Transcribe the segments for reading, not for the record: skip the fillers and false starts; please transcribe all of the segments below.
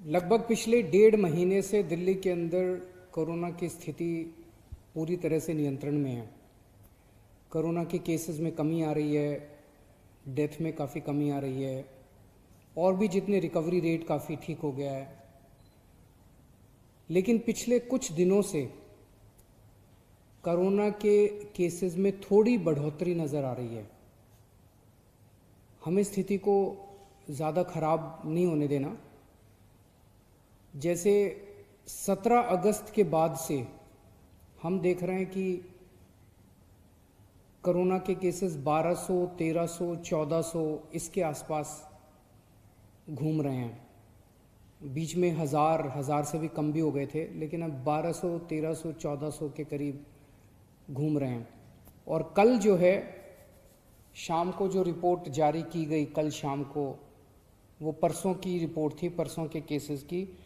लगभग पिछले 1.5 महीने से दिल्ली के अंदर कोरोना की स्थिति पूरी तरह से नियंत्रण में है। कोरोना के केसेस में कमी आ रही है, डेथ में काफ़ी कमी आ रही है और भी जितने रिकवरी रेट काफ़ी ठीक हो गया है। लेकिन पिछले कुछ दिनों से कोरोना के केसेस में थोड़ी बढ़ोतरी नज़र आ रही है। हमें स्थिति को ज़्यादा खराब नहीं होने देना। जैसे 17 अगस्त के बाद से हम देख रहे हैं कि कोरोना के केसेस 1200, 1300, 1400 इसके आसपास घूम रहे हैं। बीच में हज़ार से भी कम भी हो गए थे, लेकिन अब 1200, 1300, 1400 के करीब घूम रहे हैं। और कल जो है शाम को जो रिपोर्ट जारी की गई, कल शाम को, वो परसों की रिपोर्ट थी, परसों के केसेस की।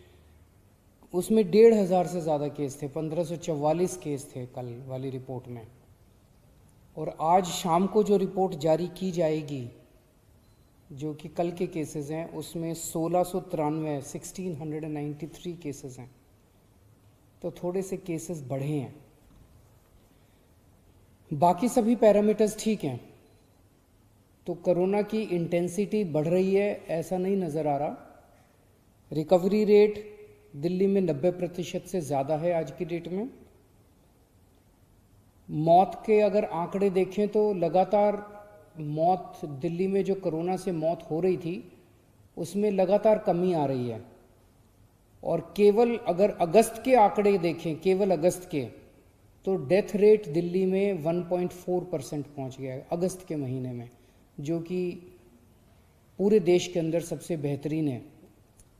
उसमें 1500 से ज़्यादा केस थे, 1544 केस थे कल वाली रिपोर्ट में। और आज शाम को जो रिपोर्ट जारी की जाएगी, जो कि कल के केसेस हैं, उसमें 1693 केसेस हैं। तो थोड़े से केसेस बढ़े हैं। बाकी सभी पैरामीटर्स ठीक हैं। तो कोरोना की इंटेंसिटी बढ़ रही है ऐसा नहीं नज़र आ रहा। रिकवरी रेट दिल्ली में 90% से ज़्यादा है आज की डेट में। मौत के अगर आंकड़े देखें तो लगातार मौत दिल्ली में जो कोरोना से मौत हो रही थी उसमें लगातार कमी आ रही है। और केवल अगर अगस्त के आंकड़े देखें, केवल अगस्त के, तो डेथ रेट दिल्ली में 1.4% पहुंच गया है अगस्त के महीने में, जो कि पूरे देश के अंदर सबसे बेहतरीन है।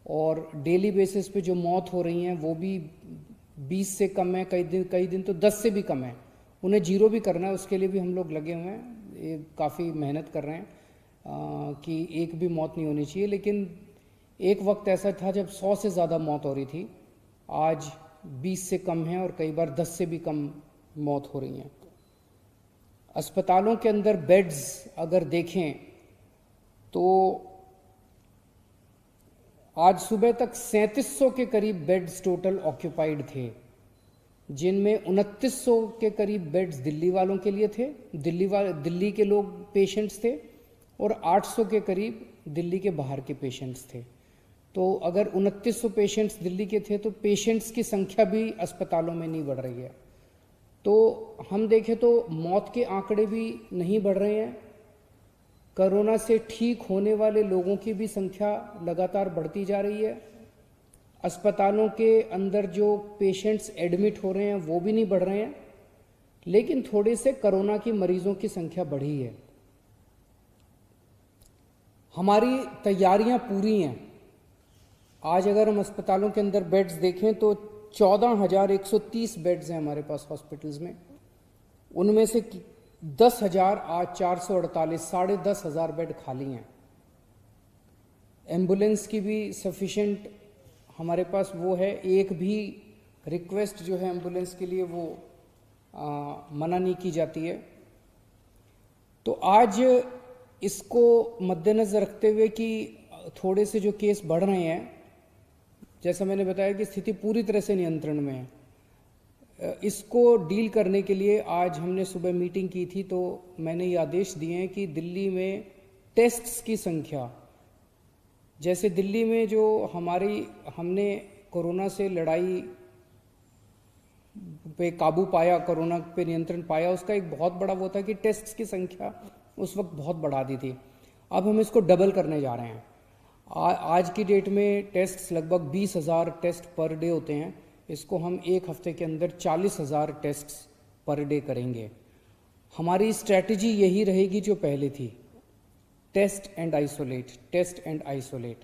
और डेली बेसिस पे जो मौत हो रही हैं वो भी 20 से कम है, कई दिन तो 10 से भी कम है। उन्हें जीरो भी करना है, उसके लिए भी हम लोग लगे हुए हैं, ये काफ़ी मेहनत कर रहे हैं कि एक भी मौत नहीं होनी चाहिए। लेकिन एक वक्त ऐसा था जब 100 से ज़्यादा मौत हो रही थी, आज 20 से कम है और कई बार 10 से भी कम मौत हो रही हैं। अस्पतालों के अंदर बेड्स अगर देखें तो आज सुबह तक 3700 के करीब बेड्स टोटल ऑक्यूपाइड थे, जिनमें 2900 के करीब बेड्स दिल्ली वालों के लिए थे, दिल्ली के लोग पेशेंट्स थे, और 800 के करीब दिल्ली के बाहर के पेशेंट्स थे। तो अगर 2900 पेशेंट्स दिल्ली के थे तो पेशेंट्स की संख्या भी अस्पतालों में नहीं बढ़ रही है। तो हम देखें तो मौत के आंकड़े भी नहीं बढ़ रहे हैं। कोरोना से ठीक होने वाले लोगों की भी संख्या लगातार बढ़ती जा रही है। अस्पतालों के अंदर जो पेशेंट्स एडमिट हो रहे हैं वो भी नहीं बढ़ रहे हैं, लेकिन थोड़े से कोरोना की मरीजों की संख्या बढ़ी है। हमारी तैयारियां पूरी हैं। आज अगर हम अस्पतालों के अंदर बेड्स देखें तो 14,130 बेड्स हैं हमारे पास हॉस्पिटल्स में। उनमें से 10,448, 10,500 बेड खाली हैं। एम्बुलेंस की भी सफिशेंट हमारे पास वो है। एक भी रिक्वेस्ट जो है एम्बुलेंस के लिए वो मना नहीं की जाती है। तो आज इसको मद्देनज़र रखते हुए कि थोड़े से जो केस बढ़ रहे हैं, जैसा मैंने बताया कि स्थिति पूरी तरह से नियंत्रण में है, इसको डील करने के लिए आज हमने सुबह मीटिंग की थी। तो मैंने ये आदेश दिए हैं कि दिल्ली में टेस्ट्स की संख्या, जैसे दिल्ली में जो हमने कोरोना से लड़ाई पे काबू पाया, कोरोना पे नियंत्रण पाया, उसका एक बहुत बड़ा वो था कि टेस्ट्स की संख्या उस वक्त बहुत बढ़ा दी थी। अब हम इसको डबल करने जा रहे हैं। आज की डेट में टेस्ट्स लगभग 20,000 टेस्ट पर डे होते हैं। इसको हम एक हफ्ते के अंदर 40,000 टेस्ट्स पर डे करेंगे। हमारी स्ट्रैटेजी यही रहेगी जो पहले थी, test and isolate, test and isolate.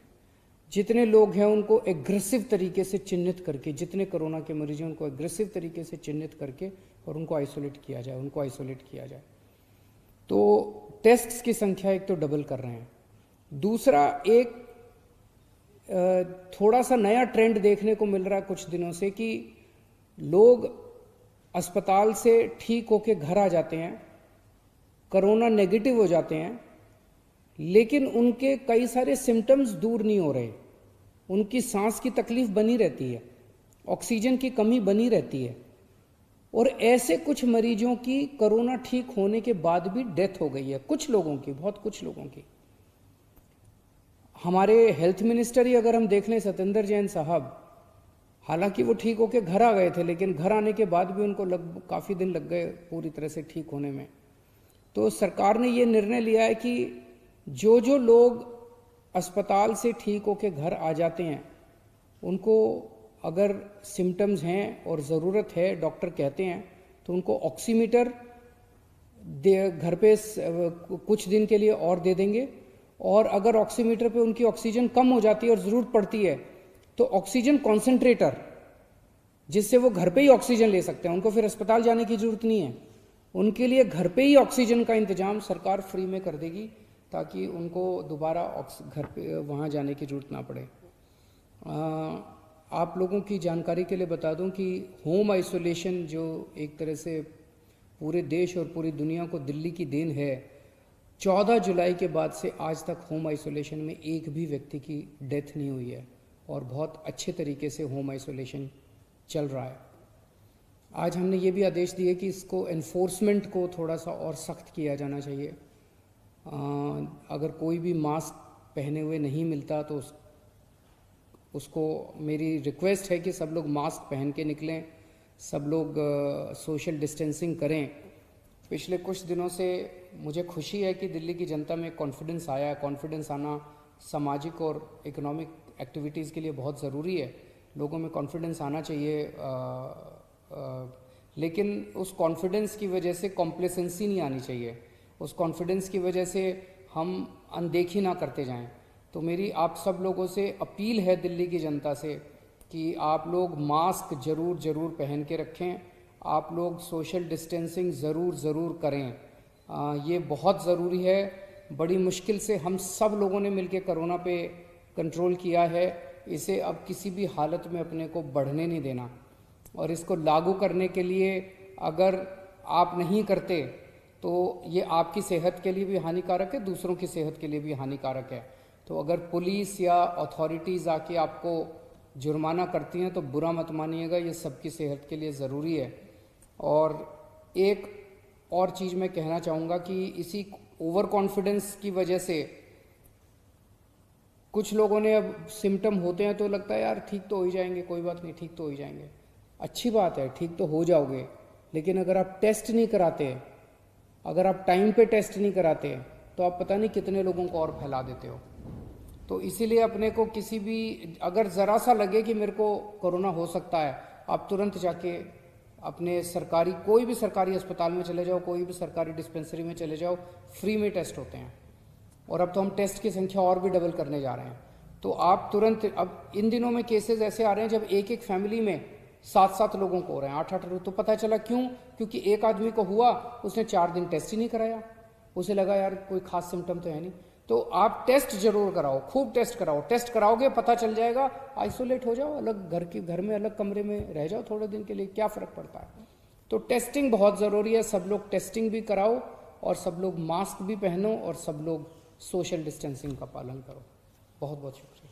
जितने लोग हैं उनको एग्रेसिव तरीके से चिन्हित करके, जितने कोरोना के मरीज हैं उनको एग्रेसिव तरीके से चिन्हित करके और उनको आइसोलेट किया जाए, तो टेस्ट्स की संख्या एक तो डबल कर रहे हैं। दूसरा, एक थोड़ा सा नया ट्रेंड देखने को मिल रहा है कुछ दिनों से कि लोग अस्पताल से ठीक होके घर आ जाते हैं, कोरोना नेगेटिव हो जाते हैं, लेकिन उनके कई सारे सिम्टम्स दूर नहीं हो रहे। उनकी सांस की तकलीफ बनी रहती है, ऑक्सीजन की कमी बनी रहती है। और ऐसे कुछ मरीजों की कोरोना ठीक होने के बाद भी डेथ हो गई है, कुछ लोगों की, बहुत कुछ लोगों की। हमारे हेल्थ मिनिस्टर ही अगर हम देख लें, सत्येंद्र जैन साहब, हालांकि वो ठीक होके घर आ गए थे, लेकिन घर आने के बाद भी उनको काफ़ी दिन लग गए पूरी तरह से ठीक होने में। तो सरकार ने ये निर्णय लिया है कि जो जो लोग अस्पताल से ठीक होके घर आ जाते हैं, उनको अगर सिम्टम्स हैं और ज़रूरत है, डॉक्टर कहते हैं, तो उनको ऑक्सीमीटर घर पे कुछ दिन के लिए और दे देंगे। और अगर ऑक्सीमीटर पे उनकी ऑक्सीजन कम हो जाती है और ज़रूरत पड़ती है तो ऑक्सीजन कॉन्सेंट्रेटर, जिससे वो घर पे ही ऑक्सीजन ले सकते हैं, उनको फिर अस्पताल जाने की ज़रूरत नहीं है, उनके लिए घर पे ही ऑक्सीजन का इंतजाम सरकार फ्री में कर देगी, ताकि उनको दोबारा घर पे वहाँ जाने की ज़रूरत ना पड़े। आप लोगों की जानकारी के लिए बता दूं कि होम आइसोलेशन जो एक तरह से पूरे देश और पूरी दुनिया को दिल्ली की देन है, 14 जुलाई के बाद से आज तक होम आइसोलेशन में एक भी व्यक्ति की डेथ नहीं हुई है और बहुत अच्छे तरीके से होम आइसोलेशन चल रहा है। आज हमने ये भी आदेश दिए कि इसको एनफोर्समेंट को थोड़ा सा और सख्त किया जाना चाहिए। अगर कोई भी मास्क पहने हुए नहीं मिलता तो उसको मेरी रिक्वेस्ट है कि सब लोग मास्क पहन के निकलें, सब लोग सोशल डिस्टेंसिंग करें। पिछले कुछ दिनों से मुझे खुशी है कि दिल्ली की जनता में कॉन्फिडेंस आया है। कॉन्फिडेंस आना सामाजिक और इकोनॉमिक एक्टिविटीज़ के लिए बहुत ज़रूरी है, लोगों में कॉन्फिडेंस आना चाहिए। लेकिन उस कॉन्फिडेंस की वजह से कॉम्प्लेसेंसी नहीं आनी चाहिए, उस कॉन्फिडेंस की वजह से हम अनदेखी ना करते जाएं। तो मेरी आप सब लोगों से अपील है, दिल्ली की जनता से, कि आप लोग मास्क ज़रूर पहन के रखें, आप लोग सोशल डिस्टेंसिंग ज़रूर करें। ये बहुत ज़रूरी है। बड़ी मुश्किल से हम सब लोगों ने मिलकर कोरोना पे कंट्रोल किया है, इसे अब किसी भी हालत में अपने को बढ़ने नहीं देना। और इसको लागू करने के लिए अगर आप नहीं करते तो ये आपकी सेहत के लिए भी हानिकारक है, दूसरों की सेहत के लिए भी हानिकारक है। तो अगर पुलिस या अथॉरिटीज़ आके आपको जुर्माना करती हैं तो बुरा मत मानिएगा, ये सबकी सेहत के लिए ज़रूरी है। और एक और चीज़ मैं कहना चाहूँगा कि इसी ओवर कॉन्फिडेंस की वजह से कुछ लोगों ने, अब सिम्टम होते हैं तो लगता है यार ठीक तो हो ही जाएंगे, कोई बात नहीं, ठीक तो हो ही जाएंगे। अच्छी बात है, ठीक तो हो जाओगे, लेकिन अगर आप टेस्ट नहीं कराते, अगर आप टाइम पे टेस्ट नहीं कराते, तो आप पता नहीं कितने लोगों को और फैला देते हो। तो इसीलिए अपने को किसी भी, अगर ज़रा सा लगे कि मेरे को कोरोना हो सकता है, आप तुरंत जाके अपने सरकारी, कोई भी सरकारी अस्पताल में चले जाओ, कोई भी सरकारी डिस्पेंसरी में चले जाओ, फ्री में टेस्ट होते हैं। और अब तो हम टेस्ट की संख्या और भी डबल करने जा रहे हैं। तो आप तुरंत, अब इन दिनों में केसेस ऐसे आ रहे हैं जब एक फैमिली में 7 लोगों को हो रहे हैं, 8 लोग। तो पता चला क्यों? क्योंकि एक आदमी को हुआ, उसने 4 दिन टेस्ट ही नहीं कराया, उसे लगा यार कोई खास सिम्टम तो है नहीं। तो आप टेस्ट जरूर कराओ, खूब टेस्ट कराओ। टेस्ट कराओगे पता चल जाएगा, आइसोलेट हो जाओ, अलग घर में अलग कमरे में रह जाओ थोड़े दिन के लिए, क्या फ़र्क पड़ता है। तो टेस्टिंग बहुत ज़रूरी है, सब लोग टेस्टिंग भी कराओ और सब लोग मास्क भी पहनो और सब लोग सोशल डिस्टेंसिंग का पालन करो। बहुत बहुत शुक्रिया।